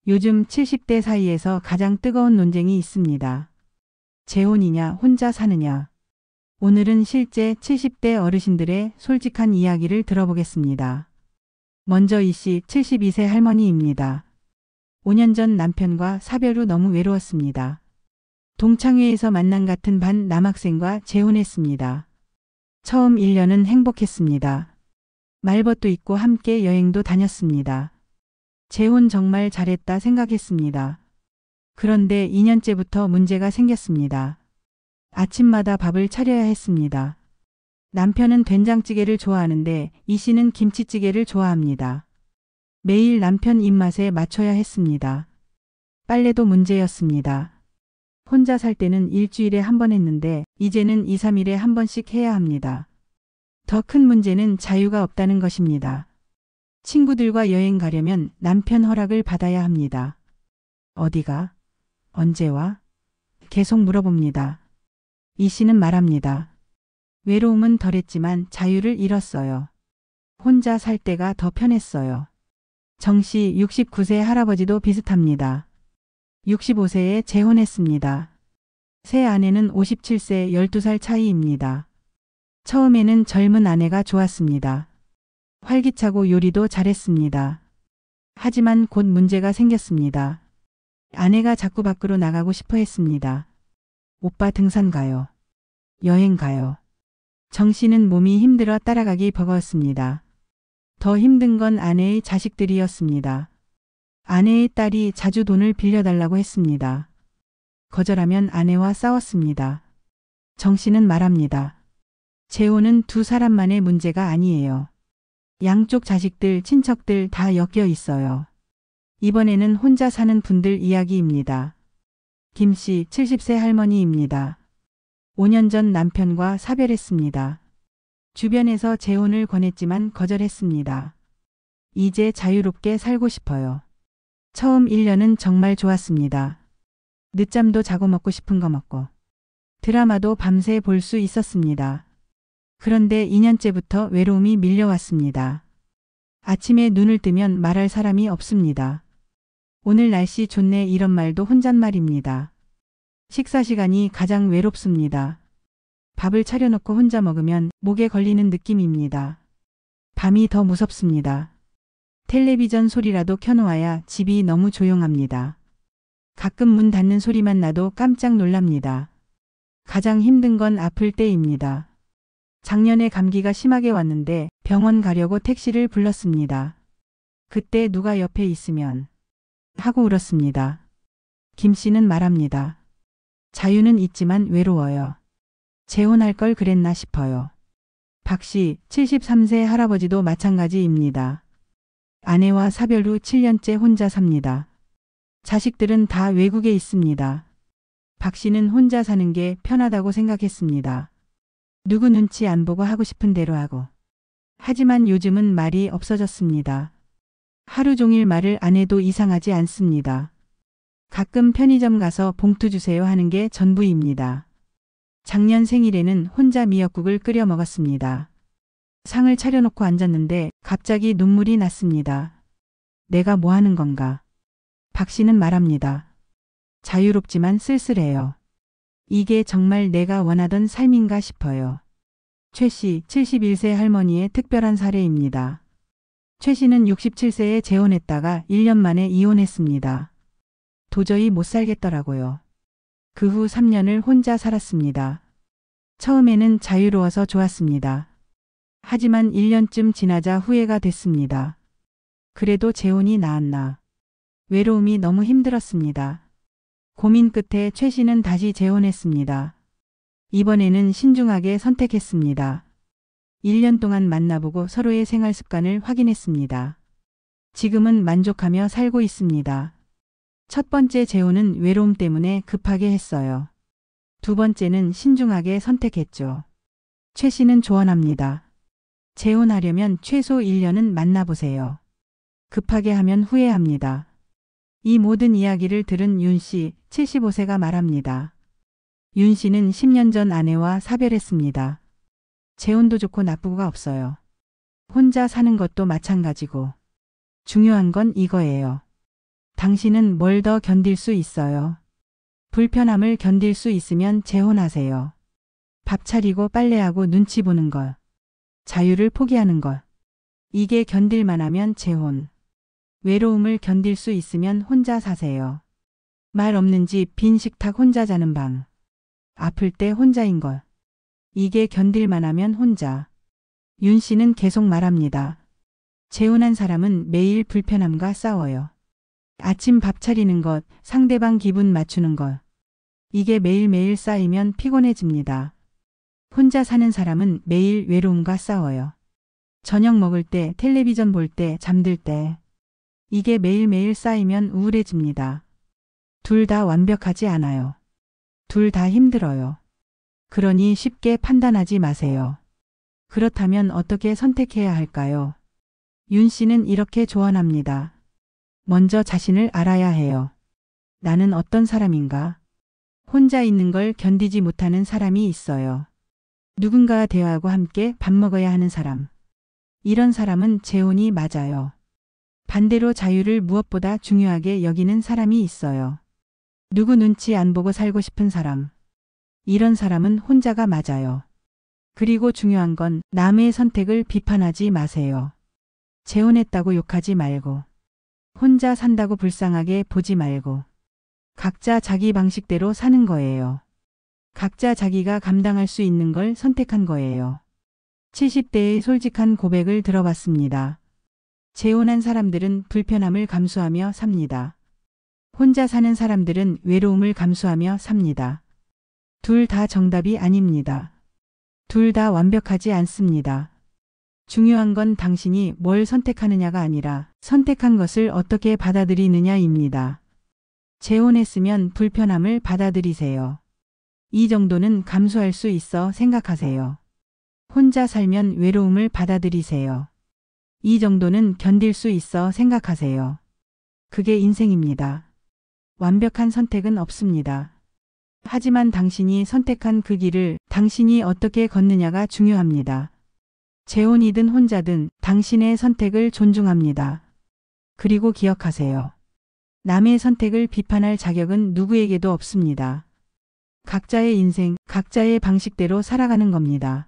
요즘 70대 사이에서 가장 뜨거운 논쟁이 있습니다. 재혼이냐 혼자 사느냐. 오늘은 실제 70대 어르신들의 솔직한 이야기를 들어보겠습니다. 먼저 이 씨 72세 할머니입니다. 5년 전 남편과 사별 후 너무 외로웠습니다. 동창회에서 만난 같은 반 남학생과 재혼했습니다. 처음 1년은 행복했습니다. 말벗도 입고 함께 여행도 다녔습니다. 재혼 정말 잘했다 생각했습니다. 그런데 2년째부터 문제가 생겼습니다. 아침마다 밥을 차려야 했습니다. 남편은 된장찌개를 좋아하는데 이 씨는 김치찌개를 좋아합니다. 매일 남편 입맛에 맞춰야 했습니다. 빨래도 문제였습니다. 혼자 살 때는 일주일에 한 번 했는데 이제는 2, 3일에 한 번씩 해야 합니다. 더 큰 문제는 자유가 없다는 것입니다. 친구들과 여행 가려면 남편 허락을 받아야 합니다. 어디가? 언제 와? 계속 물어봅니다. 이 씨는 말합니다. 외로움은 덜했지만 자유를 잃었어요. 혼자 살 때가 더 편했어요. 정 씨 69세 할아버지도 비슷합니다. 65세에 재혼했습니다. 새 아내는 57세 12살 차이입니다. 처음에는 젊은 아내가 좋았습니다. 활기차고 요리도 잘했습니다. 하지만 곧 문제가 생겼습니다. 아내가 자꾸 밖으로 나가고 싶어 했습니다. 오빠 등산 가요. 여행 가요. 정 씨는 몸이 힘들어 따라가기 버거웠습니다. 더 힘든 건 아내의 자식들이었습니다. 아내의 딸이 자주 돈을 빌려달라고 했습니다. 거절하면 아내와 싸웠습니다. 정 씨는 말합니다. 재혼은 두 사람만의 문제가 아니에요. 양쪽 자식들, 친척들 다 엮여 있어요. 이번에는 혼자 사는 분들 이야기입니다. 김 씨 70세 할머니입니다. 5년 전 남편과 사별했습니다. 주변에서 재혼을 권했지만 거절했습니다. 이제 자유롭게 살고 싶어요. 처음 1년은 정말 좋았습니다. 늦잠도 자고 먹고 싶은 거 먹고 드라마도 밤새 볼 수 있었습니다. 그런데 2년째부터 외로움이 밀려왔습니다. 아침에 눈을 뜨면 말할 사람이 없습니다. 오늘 날씨 좋네 이런 말도 혼잣말입니다. 식사 시간이 가장 외롭습니다. 밥을 차려놓고 혼자 먹으면 목에 걸리는 느낌입니다. 밤이 더 무섭습니다. 텔레비전 소리라도 켜놓아야 집이 너무 조용합니다. 가끔 문 닫는 소리만 나도 깜짝 놀랍니다. 가장 힘든 건 아플 때입니다. 작년에 감기가 심하게 왔는데 병원 가려고 택시를 불렀습니다. 그때 누가 옆에 있으면 하고 울었습니다. 김 씨는 말합니다. 자유는 있지만 외로워요. 재혼할 걸 그랬나 싶어요. 박 씨 73세 할아버지도 마찬가지입니다. 아내와 사별 후 7년째 혼자 삽니다. 자식들은 다 외국에 있습니다. 박 씨는 혼자 사는 게 편하다고 생각했습니다. 누구 눈치 안 보고 하고 싶은 대로 하고. 하지만 요즘은 말이 없어졌습니다. 하루 종일 말을 안 해도 이상하지 않습니다. 가끔 편의점 가서 봉투 주세요 하는 게 전부입니다. 작년 생일에는 혼자 미역국을 끓여 먹었습니다. 상을 차려놓고 앉았는데 갑자기 눈물이 났습니다. 내가 뭐 하는 건가? 박 씨는 말합니다. 자유롭지만 쓸쓸해요. 이게 정말 내가 원하던 삶인가 싶어요. 최 씨 71세 할머니의 특별한 사례입니다. 최 씨는 67세에 재혼했다가 1년 만에 이혼했습니다. 도저히 못 살겠더라고요. 그 후 3년을 혼자 살았습니다. 처음에는 자유로워서 좋았습니다. 하지만 1년쯤 지나자 후회가 됐습니다. 그래도 재혼이 나았나. 외로움이 너무 힘들었습니다. 고민 끝에 최 씨는 다시 재혼했습니다. 이번에는 신중하게 선택했습니다. 1년 동안 만나보고 서로의 생활 습관을 확인했습니다. 지금은 만족하며 살고 있습니다. 첫 번째 재혼은 외로움 때문에 급하게 했어요. 두 번째는 신중하게 선택했죠. 최 씨는 조언합니다. 재혼하려면 최소 1년은 만나보세요. 급하게 하면 후회합니다. 이 모든 이야기를 들은 윤 씨 75세가 말합니다. 윤 씨는 10년 전 아내와 사별했습니다. 재혼도 좋고 나쁘고가 없어요. 혼자 사는 것도 마찬가지고. 중요한 건 이거예요. 당신은 뭘 더 견딜 수 있어요? 불편함을 견딜 수 있으면 재혼하세요. 밥 차리고 빨래하고 눈치 보는 것. 자유를 포기하는 것. 이게 견딜만하면 재혼. 외로움을 견딜 수 있으면 혼자 사세요. 말 없는 집, 빈 식탁, 혼자 자는 방. 아플 때 혼자인 것. 이게 견딜만하면 혼자. 윤 씨는 계속 말합니다. 재혼한 사람은 매일 불편함과 싸워요. 아침 밥 차리는 것, 상대방 기분 맞추는 것. 이게 매일매일 쌓이면 피곤해집니다. 혼자 사는 사람은 매일 외로움과 싸워요. 저녁 먹을 때, 텔레비전 볼 때, 잠들 때. 이게 매일매일 쌓이면 우울해집니다. 둘 다 완벽하지 않아요. 둘 다 힘들어요. 그러니 쉽게 판단하지 마세요. 그렇다면 어떻게 선택해야 할까요? 윤 씨는 이렇게 조언합니다. 먼저 자신을 알아야 해요. 나는 어떤 사람인가? 혼자 있는 걸 견디지 못하는 사람이 있어요. 누군가와 대화하고 함께 밥 먹어야 하는 사람. 이런 사람은 재혼이 맞아요. 반대로 자유를 무엇보다 중요하게 여기는 사람이 있어요. 누구 눈치 안 보고 살고 싶은 사람. 이런 사람은 혼자가 맞아요. 그리고 중요한 건 남의 선택을 비판하지 마세요. 재혼했다고 욕하지 말고. 혼자 산다고 불쌍하게 보지 말고. 각자 자기 방식대로 사는 거예요. 각자 자기가 감당할 수 있는 걸 선택한 거예요. 70대의 솔직한 고백을 들어봤습니다. 재혼한 사람들은 불편함을 감수하며 삽니다. 혼자 사는 사람들은 외로움을 감수하며 삽니다. 둘 다 정답이 아닙니다. 둘 다 완벽하지 않습니다. 중요한 건 당신이 뭘 선택하느냐가 아니라 선택한 것을 어떻게 받아들이느냐입니다. 재혼했으면 불편함을 받아들이세요. 이 정도는 감수할 수 있어 생각하세요. 혼자 살면 외로움을 받아들이세요. 이 정도는 견딜 수 있어 생각하세요. 그게 인생입니다. 완벽한 선택은 없습니다. 하지만 당신이 선택한 그 길을 당신이 어떻게 걷느냐가 중요합니다. 재혼이든 혼자든 당신의 선택을 존중합니다. 그리고 기억하세요. 남의 선택을 비판할 자격은 누구에게도 없습니다. 각자의 인생, 각자의 방식대로 살아가는 겁니다.